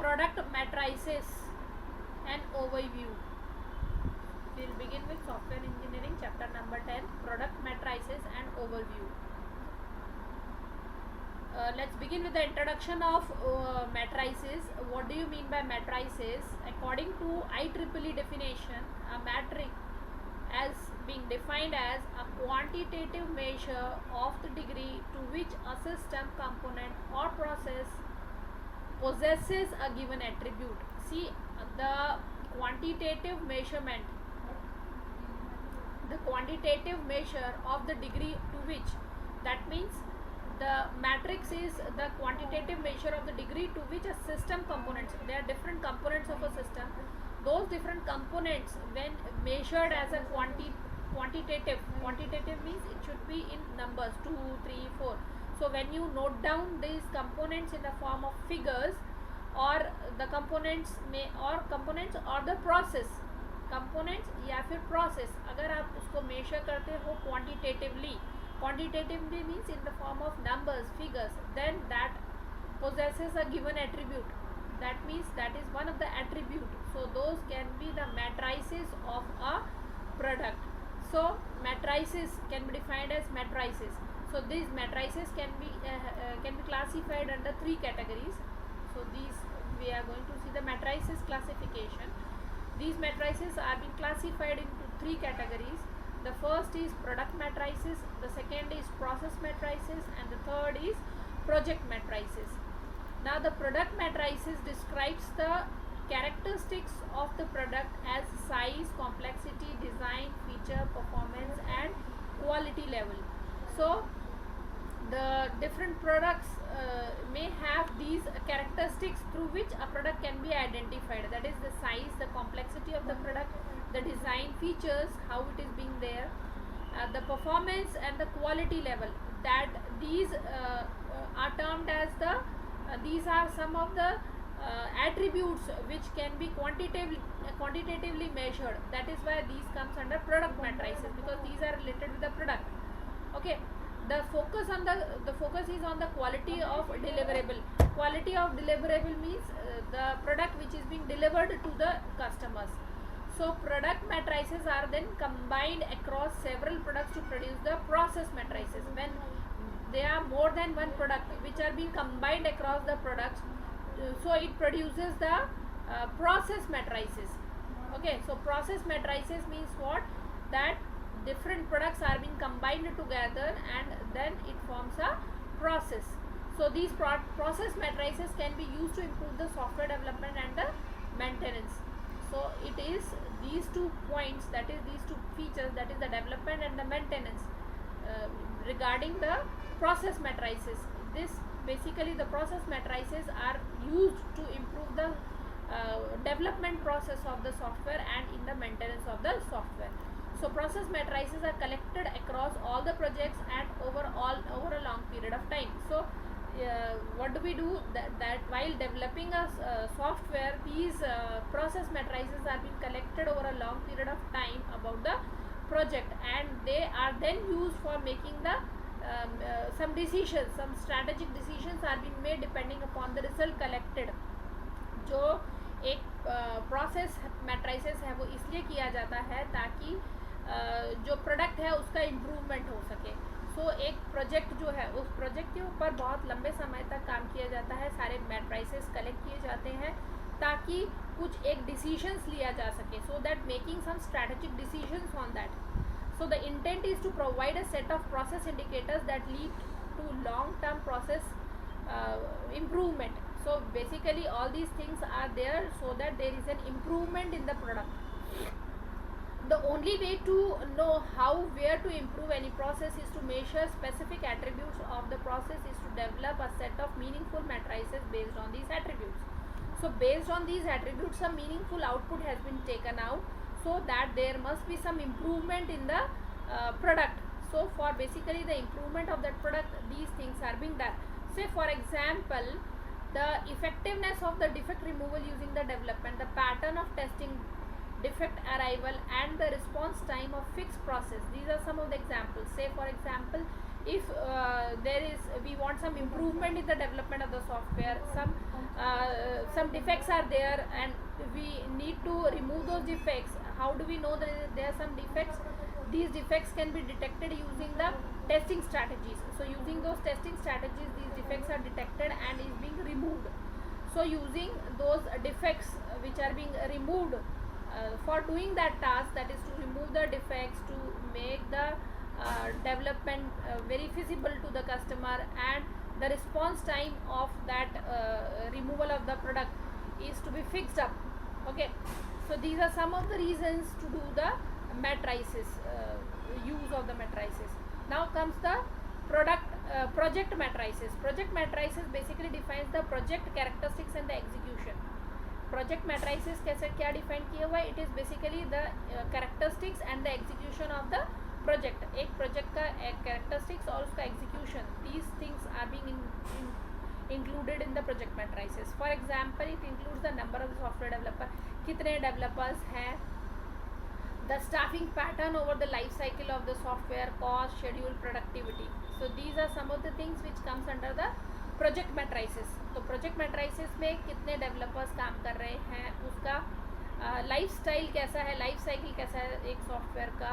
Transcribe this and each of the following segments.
Product matrices and overview. We'll begin with software engineering chapter number 10, product matrices and overview. Let's begin with the introduction of matrices. What do you mean by matrices? According to IEEE definition, a matrix as being defined as a quantitative measure of the degree to which a system, component or process possesses a given attribute. See, the quantitative measurement, the quantitative measure of the degree to which, that means the matrix is the quantitative measure of the degree to which a system components, there are different components of a system, those different components when measured as a quantitative means it should be in numbers 2, 3, 4. So when you note down these components in the form of figures, or the components में और components और the process components या फिर process, अगर आप उसको measure करते हो quantitatively means in the form of numbers, figures, then that possesses a given attribute. That means that is one of the attribute. So those can be the matrices of a product. So matrices can be defined as matrices. So these matrices can be classified under three categories. So these we are going to see the matrices classification. These matrices are being classified into three categories. The first is product matrices, the second is process matrices, and the third is project matrices. Now the product matrices describes the characteristics of the product as size, complexity, design, feature, performance and quality level. So the different products may have these characteristics through which a product can be identified. That is the size, the complexity of the product, the design features, how it is being there, the performance and the quality level. That these are termed as the these are some of the attributes which can be quantitatively measured. That is why these comes under product matrices, because these are related with the product. Okay. The focus is on the quality of deliverable. Quality of deliverable means the product which is being delivered to the customers. So product matrices are then combined across several products to produce the process matrices. When there are more than one product which are being combined across the products, so it produces the process matrices. Okay, so process matrices means what? That different products are being combined together and then it forms a process. So these process matrices can be used to improve the software development and the maintenance. So it is these 2 points, that is these 2 features, that is the development and the maintenance regarding the process matrices. This basically the process matrices are used to improve the development process of the software and in the maintenance of the software. So process matrices are collected across all the projects and over a long period of time. So what do we do? That while developing a software, these process matrices are being collected over a long period of time about the project, and they are then used for making the some decisions, some strategic decisions are being made depending upon the result collected. जो एक process matrices है वो इसलिए किया जाता है ताकि जो प्रोडक्ट है उसका इम्प्रूवमेंट हो सके. सो एक प्रोजेक्ट जो है उस प्रोजेक्ट के ऊपर बहुत लंबे समय तक काम किया जाता है, सारे मैट्रिसेस कलेक्ट किए जाते हैं ताकि कुछ एक डिसीजंस लिया जा सके, so that making some strategic decisions on that. So the intent is to provide a set of process indicators that lead to long-term process improvement. So basically all these things are there so that there is an improvement in the product. The only way to know where to improve any process is to measure specific attributes of the process, is to develop a set of meaningful matrices based on these attributes. So based on these attributes, some meaningful output has been taken out, so that there must be some improvement in the product. So for basically the improvement of that product, these things are being done. Say for example, the effectiveness of the defect removal using the development, the pattern of testing, defect arrival and the response time of fixed process. These are some of the examples. Say for example, if we want some improvement in the development of the software, some defects are there and we need to remove those defects. How do we know that there are some defects? These defects can be detected using the testing strategies. So using those testing strategies, these defects are detected and is being removed. So using those defects which are being removed, for doing that task, that is to remove the defects, to make the development very feasible to the customer, and the response time of that removal of the product is to be fixed up. Okay, so these are some of the reasons to do the matrices, use of the matrices. Now comes the project matrices. Project matrices basically defines the project characteristics and the execution. Project matrices कैसे क्या define किया हुआ है? It is basically the characteristics and the execution of the project. एक project का characteristics और उसका execution, these things are being included in the project matrices. For example, it includes the number of the software developer, कितने developers हैं, the staffing pattern over the life cycle of the software, cost, schedule, productivity. So these are some of the things which comes under the project matrices. तो project matrices में कितने developers काम कर रहे हैं, उसका लाइफ स्टाइल कैसा है, लाइफ साइकिल कैसा है एक सॉफ्टवेयर का,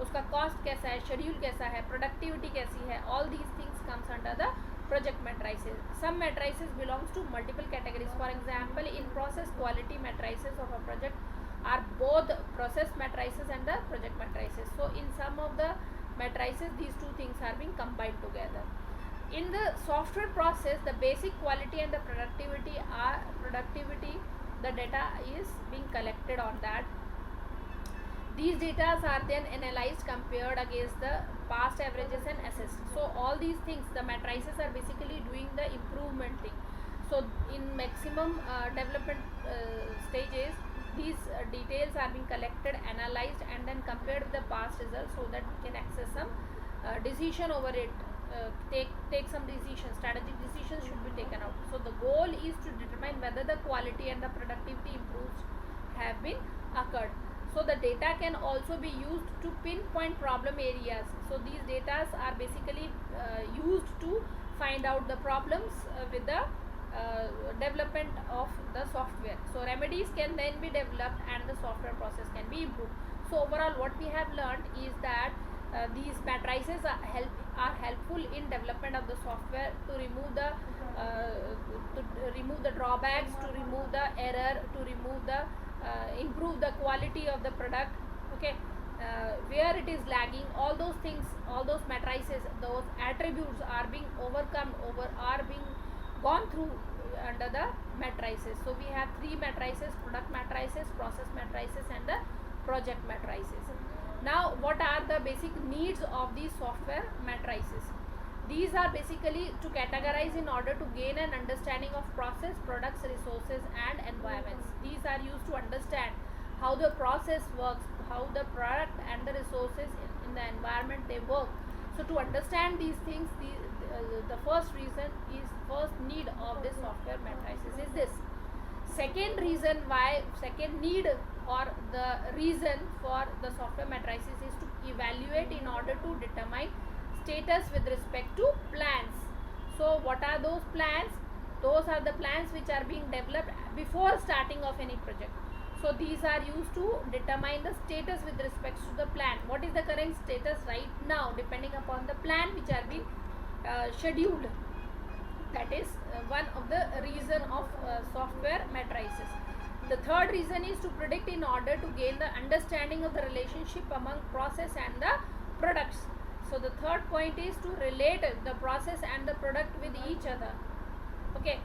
उसका कॉस्ट कैसा है, शेड्यूल कैसा है, प्रोडक्टिविटी कैसी है, all these things comes under the project matrices. Some matrices belongs to multiple categories. For example, in process quality matrices of a project are both process matrices and the project matrices. So in some of the matrices these two things are being combined together. In the software process, the basic quality and the productivity, the data is being collected on that. These data are then analyzed, compared against the past averages and assessed. So all these things, the matrices are basically doing the improvement thing. So in maximum development stages, these details are being collected, analyzed, and then compared with the past results, so that we can access some decision over it. Take some decisions, strategic decisions should be taken out. So the goal is to determine whether the quality and the productivity improves have been occurred. So the data can also be used to pinpoint problem areas. So these data are basically used to find out the problems with the development of the software. So remedies can then be developed and the software process can be improved. So overall, what we have learned is that these matrices are helpful in development of the software, to remove the drawbacks, to remove the error, to remove the improve the quality of the product. Okay, where it is lagging, all those things, all those matrices, those attributes are being are being gone through under the matrices. So we have three matrices: product matrices, process matrices, and the project matrices. Now, what are the basic needs of these software matrices? These are basically to categorize in order to gain an understanding of process, products, resources, and environments. These are used to understand how the process works, how the product and the resources in the environment they work. So to understand these things, the first need of this software matrices is this. Second need or the reason for the software matrices is to evaluate in order to determine status with respect to plans. So what are those plans? Those are the plans which are being developed before starting of any project. So these are used to determine the status with respect to the plan. What is the current status right now, depending upon the plan which are being scheduled. That is one of the reason of software matrices. The third reason is to predict in order to gain the understanding of the relationship among process and the products. So the third point is to relate the process and the product with each other. Okay,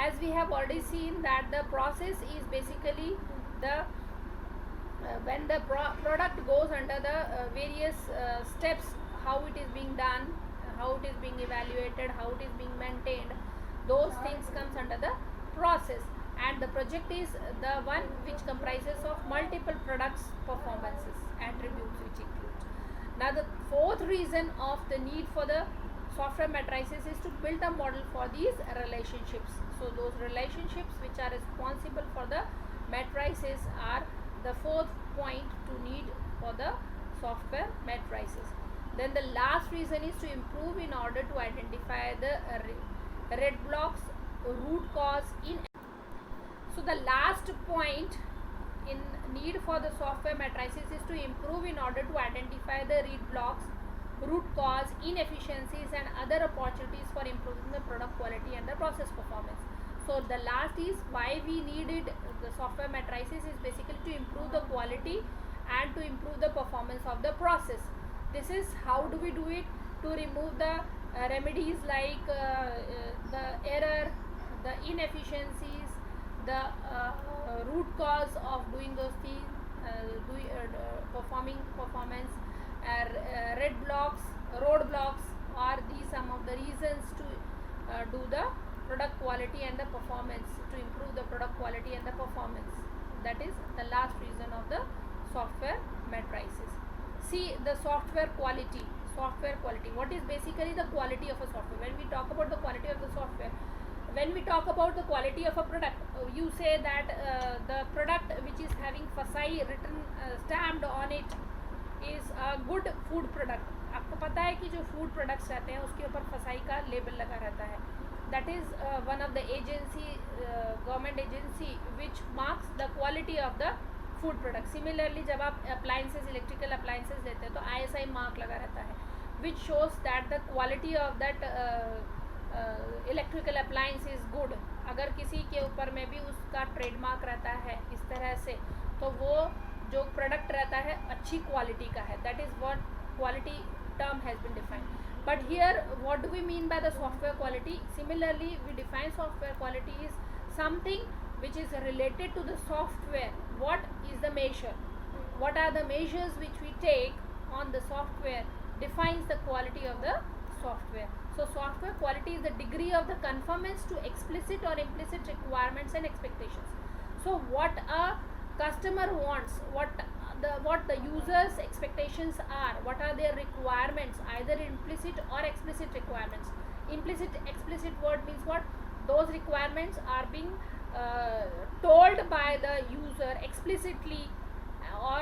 as we have already seen that the process is basically the when the product goes under the various steps, how it is being done, how it is being evaluated, how it is being maintained, those things comes under the process. And the project is the one which comprises of multiple products, performances, attributes which includes. Now the fourth reason of the need for the software matrices is to build a model for these relationships. So those relationships which are responsible for the matrices are the fourth point to need for the software matrices. Then the last reason is to improve in order to identify the red blocks, root cause in. the last point in need for the software matrices is to improve in order to identify the read blocks, root cause, inefficiencies and other opportunities for improving the product quality and the process performance. So the last is why we needed the software matrices is basically to improve the quality and to improve the performance of the process. This is how do we do it? To remove the remedies like the error, the inefficiencies, the root cause of doing those things, performing performance, red blocks, road blocks are these some of the reasons to do the product quality and the performance, to improve the product quality and the performance. That is the last reason of the software matrices. See the software quality. Software quality. What is basically the quality of a software? When we talk about the quality of the software, when we talk about the quality of a product, you say that the product which is having FSSAI written stamped on it is a good food product. आपको पता है कि जो food products रहते हैं उसके ऊपर FSSAI का लेबल लगा रहता है. That is one of the agency, government agency which marks the quality of the food product. Similarly जब आप appliances, electrical appliances लेते हैं तो ISI mark लगा रहता है which shows that the quality of that electrical appliance is good. अगर किसी के ऊपर में भी उसका ट्रेडमार्क रहता है इस तरह से तो वो जो प्रोडक्ट रहता है अच्छी क्वालिटी का है. That is what quality term has been defined. But here what do we mean by the software quality? Similarly we define software quality is something which is related to the software. What is the measure? What are the measures which we take on the software defines the quality of the software. So software quality is the degree of the conformance to explicit or implicit requirements and expectations. So what a customer wants, what the user's expectations are, what are their requirements, either implicit or explicit requirements. Implicit, explicit word means what? Those requirements are being told by the user explicitly or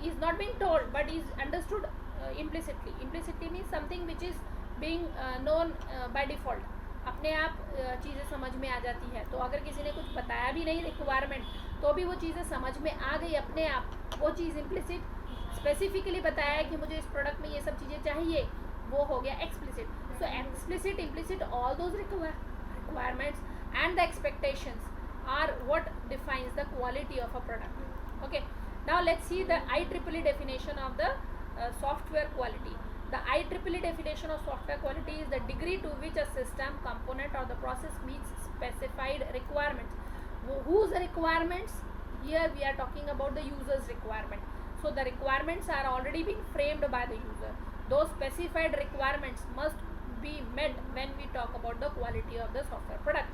is not being told but is understood implicitly. Implicitly means something which is being known by default. अपने आप चीज़ें समझ में आ जाती है. तो अगर किसी ने कुछ बताया भी नहीं रिक्वायरमेंट तो भी वो चीज़ें समझ में आ गई अपने आप. वो चीज़ इम्प्लिसिट. स्पेसिफिकली बताया है कि मुझे इस प्रोडक्ट में ये सब चीज़ें चाहिए, वो हो गया explicit. So explicit, implicit, all those requirements and the expectations are what defines the quality of a product. Okay, now let's see the IEEE definition of the software quality. The IEEE definition of software quality is the degree to which a system, component or the process meets specified requirements. Whose requirements? Here we are talking about the user's requirement. So the requirements are already being framed by the user. Those specified requirements must be met when we talk about the quality of the software product.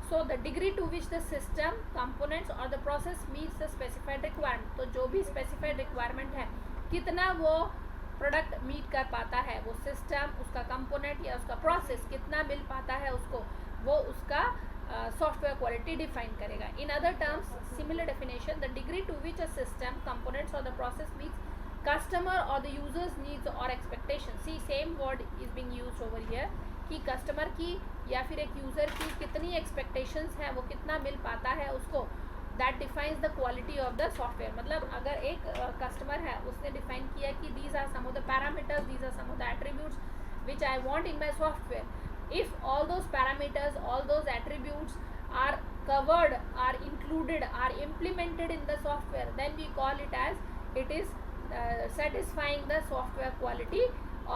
So the degree to which the system, components or the process meets the specified requirement. तो जो भी specified requirement है कितना वो product meet कर पाता है, वो सिस्टम, उसका कंपोनेंट या उसका प्रोसेस कितना मिल पाता है उसको, वो उसका सॉफ्टवेयर क्वालिटी डिफाइन करेगा. In other terms, similar definition, the degree to which a system, components और द प्रोसेस मीट्स कस्टमर और द यूजर्स नीड्स और expectation. See same word is being used over here कि customer की या फिर एक user की कितनी एक्सपेक्टेशंस है, वो कितना मिल पाता है उसको, that defines the quality of the software. मतलब अगर एक कस्टमर है उसने डिफाइन किया कि these are some of the parameters, these are some of the attributes which I want in my software. If all those parameters, all those attributes are covered, are included, are implemented in the software, then we call it as it is satisfying the software quality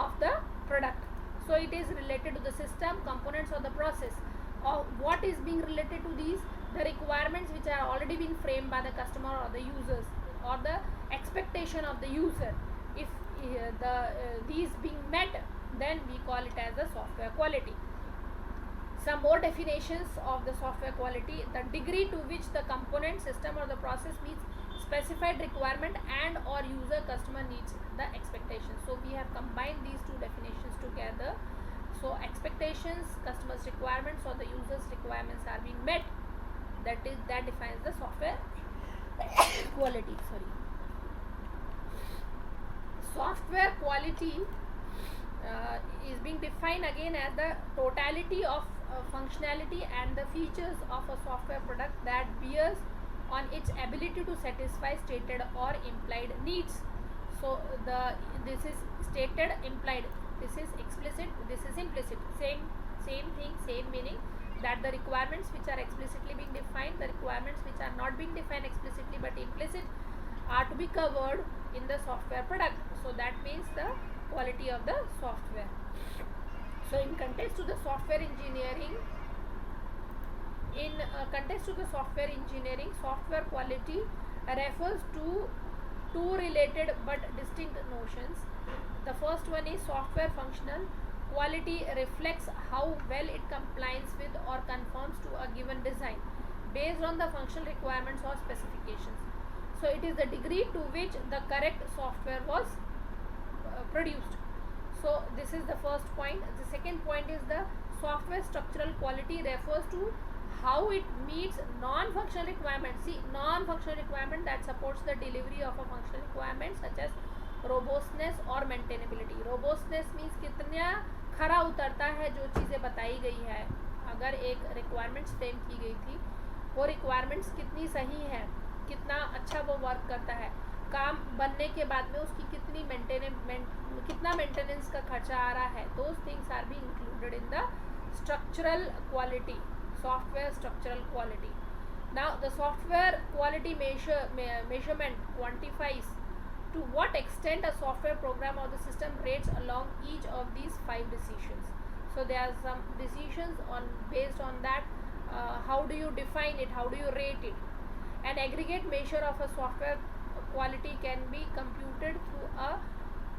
of the product. So it is related to the system, components or the process. Or what is being related to these? The requirements which are already been framed by the customer or the users, or the expectation of the user. If these being met, then we call it as the software quality. Some more definitions of the software quality: the degree to which the component, system or the process meets specified requirement and or user customer needs the expectations. So we have combined these two definitions together. So expectations, customers requirements or the users requirements are being met, that defines the software quality. Software quality is being defined again as the totality of functionality and the features of a software product that bears on its ability to satisfy stated or implied needs. So this is stated, implied, this is explicit, this is implicit, same thing, same meaning, that the requirements which are explicitly being defined, the requirements which are not being defined explicitly but implicit, are to be covered in the software product. So that means the quality of the software. So in context to the software engineering, software quality refers to two related but distinct notions. The first one is software functional quality, reflects how well it complies with or conforms to a given design based on the functional requirements or specifications. So it is the degree to which the correct software was produced. So this is the first point. The second point is the software structural quality, refers to how it meets non-functional requirements. See, non-functional requirement that supports the delivery of a functional requirement such as robustness और maintainability. Robustness means कितना खरा उतरता है जो चीज़ें बताई गई है. अगर एक requirements frame की गई थी, वो requirements कितनी सही है, कितना अच्छा वो वर्क करता है, काम बनने के बाद में उसकी कितना मेंटेनेंस का खर्चा आ रहा है. those things are being included in the structural quality, software structural quality. Now the software quality measurement quantifies to what extent a software program or the system rates along each of these 5 decisions. So there are some decisions based on that. How do you define it, how do you rate it? An aggregate measure of a software quality can be computed through a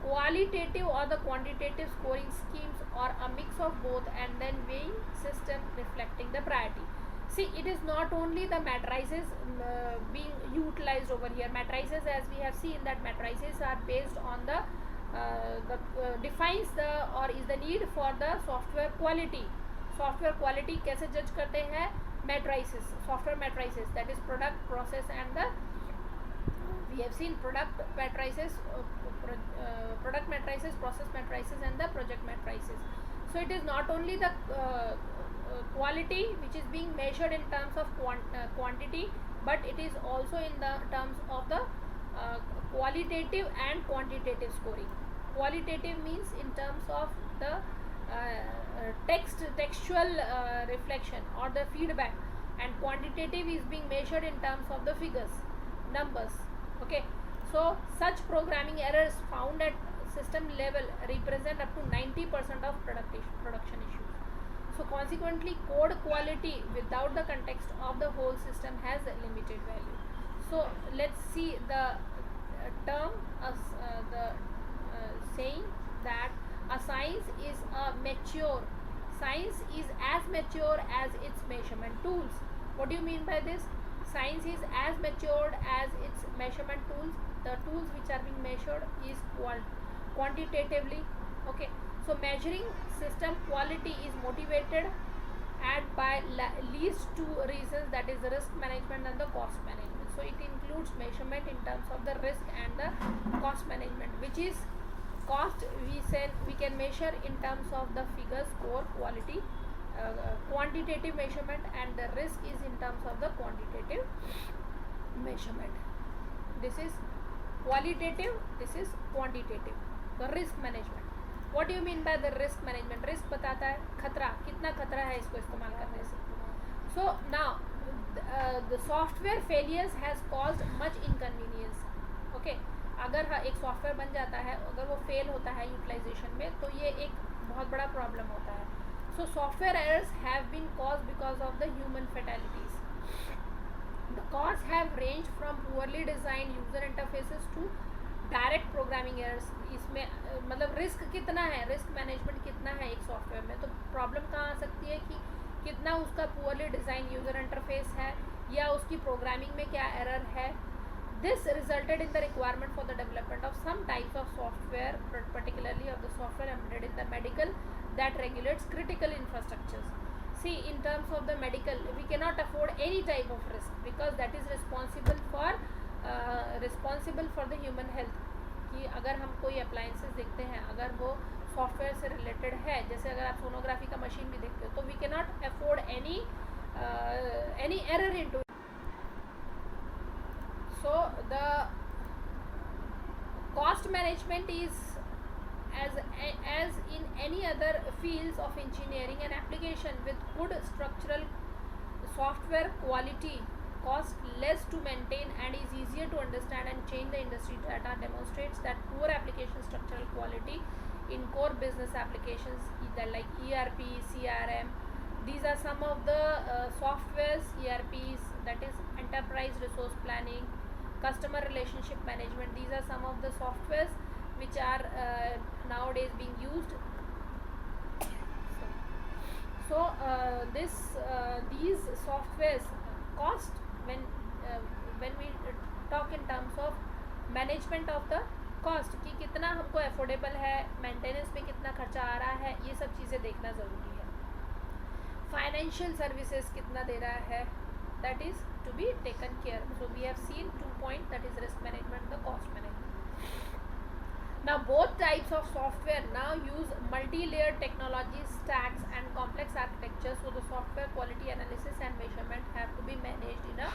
qualitative or the quantitative scoring schemes or a mix of both, and then weighing system reflecting the priority. See, it is not only the matrices being utilized over here. Matrices, as we have seen, that matrices are based on the defines the or is the need for the software quality. Software quality कैसे judge करते हैं? Matrices, software matrices, that is product, process, and the we have seen product matrices, process matrices, and the project matrices. So it is not only the quality which is being measured in terms of quantity, but it is also in the terms of the qualitative and quantitative scoring. Qualitative means in terms of the textual reflection or the feedback, and quantitative is being measured in terms of the figures, numbers. Okay, so such programming errors found at system level represent up to 90% of production issues. So consequently, code quality without the context of the whole system has a limited value. So let's see the term as saying that a science is as mature as its measurement tools. What do you mean by this? Science is as matured as its measurement tools. The tools which are being measured is quantitatively. Okay, so measuring system quality is motivated by least 2 reasons, that is the risk management and the cost management. So it includes measurement in terms of the risk and the cost management, which is cost we can measure in terms of the figure, score, quality, quantitative measurement, and the risk is in terms of the quantitative measurement. This is qualitative, this is quantitative. The risk management, what do you mean by the risk management? Risk बताता है खतरा, कितना खतरा है इसको इस्तेमाल करने से. So now the software failures has caused much inconvenience. Okay, अगर एक सॉफ्टवेयर बन जाता है, अगर वो फेल होता है यूटिलाइजेशन में, तो ये एक बहुत बड़ा प्रॉब्लम होता है. So software errors have been caused because of the human fatalities. The cause have ranged from poorly designed user interfaces to direct programming errors. इसमें मतलब रिस्क कितना है, रिस्क मैनेजमेंट कितना है एक सॉफ्टवेयर में, तो प्रॉब्लम कहाँ आ सकती है कि कितना उसका पुअरली डिज़ाइन यूज़र इंटरफेस है या उसकी प्रोग्रामिंग में क्या एरर है. This resulted in the requirement for the development of some types of software, particularly of the software embedded in the medical that regulates critical infrastructures. See, in terms of the medical, we cannot afford any type of risk because that is responsible for the human health. कि अगर हम कोई appliances देखते हैं, अगर वो software से related है, जैसे अगर आप सोनोग्राफी का मशीन भी देखते हो तो we can not afford any error into it. So the cost management is as in any other fields of engineering and application with good structural software quality cost less to maintain and is easier to understand and change. The industry data demonstrates that poor application structural quality in core business applications either like ERP, CRM, these are some of the softwares. ERPs, that is enterprise resource planning, customer relationship management, these are some of the softwares which are nowadays being used. These softwares cost when we talk in terms of management of the cost कि कितना हमको affordable है, maintenance में कितना खर्चा आ रहा है, ये सब चीज़ें देखना ज़रूरी है. फाइनेंशियल सर्विसेज कितना दे रहा है, that is to be taken care. So we have seen 2 points, that is risk management, the cost management. Now both types of software now use multi-layered technologies, stacks and complex architecture, so the software quality analysis and measurement have to be managed in a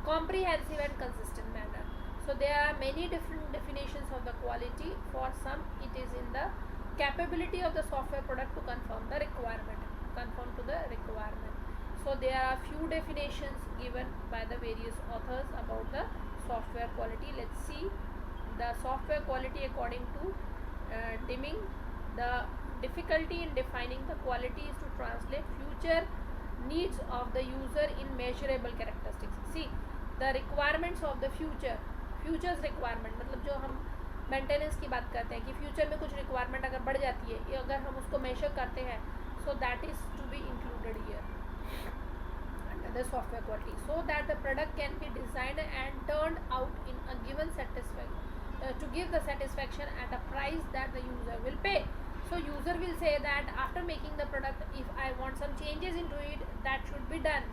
comprehensive and consistent manner. So there are many different definitions of the quality. For some it is in the capability of the software product to conform to the requirement. So there are few definitions given by the various authors about the software quality. Let's see the software quality according to Deming. The difficulty in defining the quality is to translate future needs of the user in measurable characteristics. See the requirements of the futures requirement, मतलब जो हम maintenance की बात करते हैं कि future में कुछ रिक्वायरमेंट अगर बढ़ जाती है, अगर हम उसको मेजर करते हैं, so that is to be included here under the software quality, so that the product can be designed and turned out in a given to give the satisfaction at a price that the user will pay. So user will say that after making the product, if I want some changes into it, that should be done,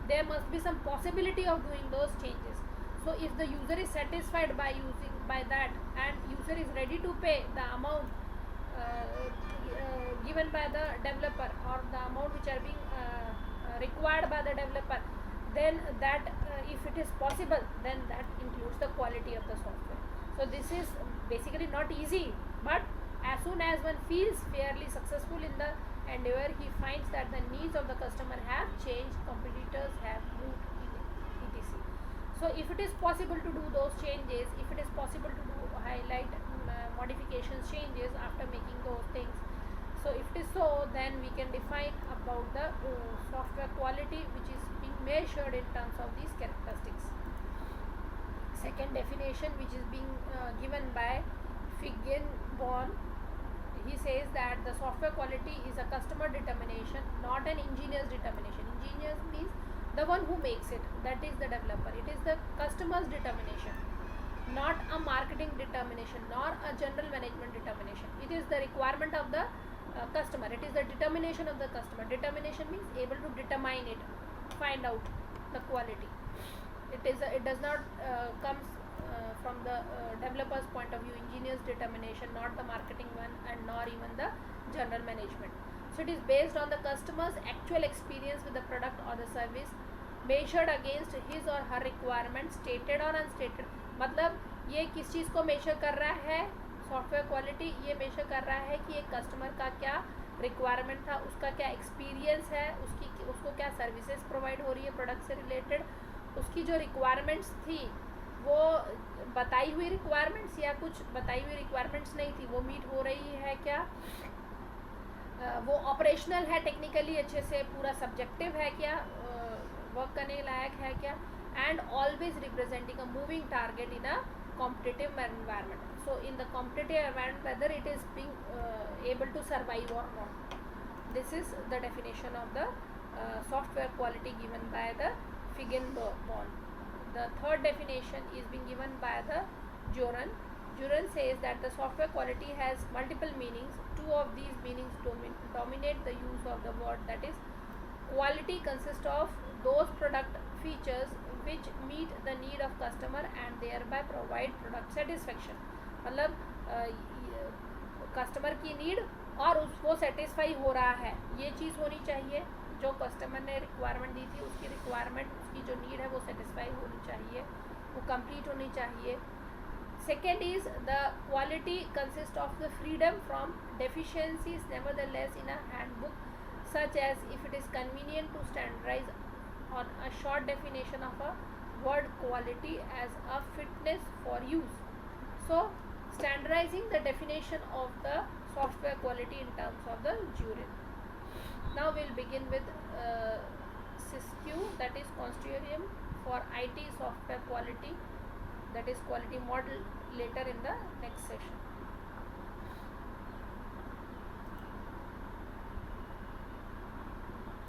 there must be some possibility of doing those changes. So if the user is satisfied by that and user is ready to pay the amount given by the developer or the amount which are being required by the developer, then that if it is possible, then that includes the quality of the software. So this is basically not easy, but as soon as one feels fairly successful in the endeavor, he finds that the needs of the customer have changed, competitors have moved, etc. So if it is possible to do those changes, if it is possible to do highlight modifications, changes after making those things, so if it is so, then we can define about the software quality which is being measured in terms of these characteristics. Second definition which is being given by Figgenborn, he says that the software quality is a customer determination, not an engineer's determination. Engineers means the one who makes it, that is the developer. It is the customer's determination, not a marketing determination nor a general management determination. It is the requirement of the customer. It is the determination of the customer. Determination means able to determine it, find out the quality. It does not comes from the developer's point of view, engineer's determination, not the marketing one and nor even the general management. So it is based on the customer's actual experience with the product or the service, measured against his or her requirements, stated or unstated. मतलब ये किस चीज़ को major कर रहा है, software quality ये major कर रहा है कि एक कस्टमर का क्या रिक्वायरमेंट था, उसका क्या एक्सपीरियंस है, उसको क्या सर्विसेज प्रोवाइड हो रही है प्रोडक्ट से रिलेटेड, उसकी जो रिक्वायरमेंट्स थी वो बताई हुई रिक्वायरमेंट्स या कुछ बताई हुई रिक्वायरमेंट्स नहीं थी, वो मीट हो रही है क्या, वो ऑपरेशनल है, टेक्निकली अच्छे से पूरा सब्जेक्टिव है क्या, वर्क करने लायक है क्या, and always representing a moving target in a competitive environment. So in the competitive environment, whether it is being able to survive or not. This is the definition of the software quality given by the Figgenborn. The third definition is being given by the Joran. Joran says that the software quality has multiple meanings. Two of these meanings dominate the use of the word, that is quality consists of those product features which meet the need of customer and thereby provide product satisfaction. मतलब customer की need और वो satisfy हो रहा है, ये चीज़ होनी चाहिए। जो कस्टमर ने रिक्वायरमेंट दी थी उसकी रिक्वायरमेंट, उसकी जो नीड है वो सेटिस्फाई होनी चाहिए, वो कंप्लीट होनी चाहिए। Second is the quality consists of the freedom from deficiencies nevertheless in a handbook, such as if it is convenient to standardize on a short definition of a word quality as a fitness for use. So standardizing the definition of the software quality in terms of the jury. Now we'll begin with SysQ, that is Consortium for IT Software Quality, that is quality model, later in the next session.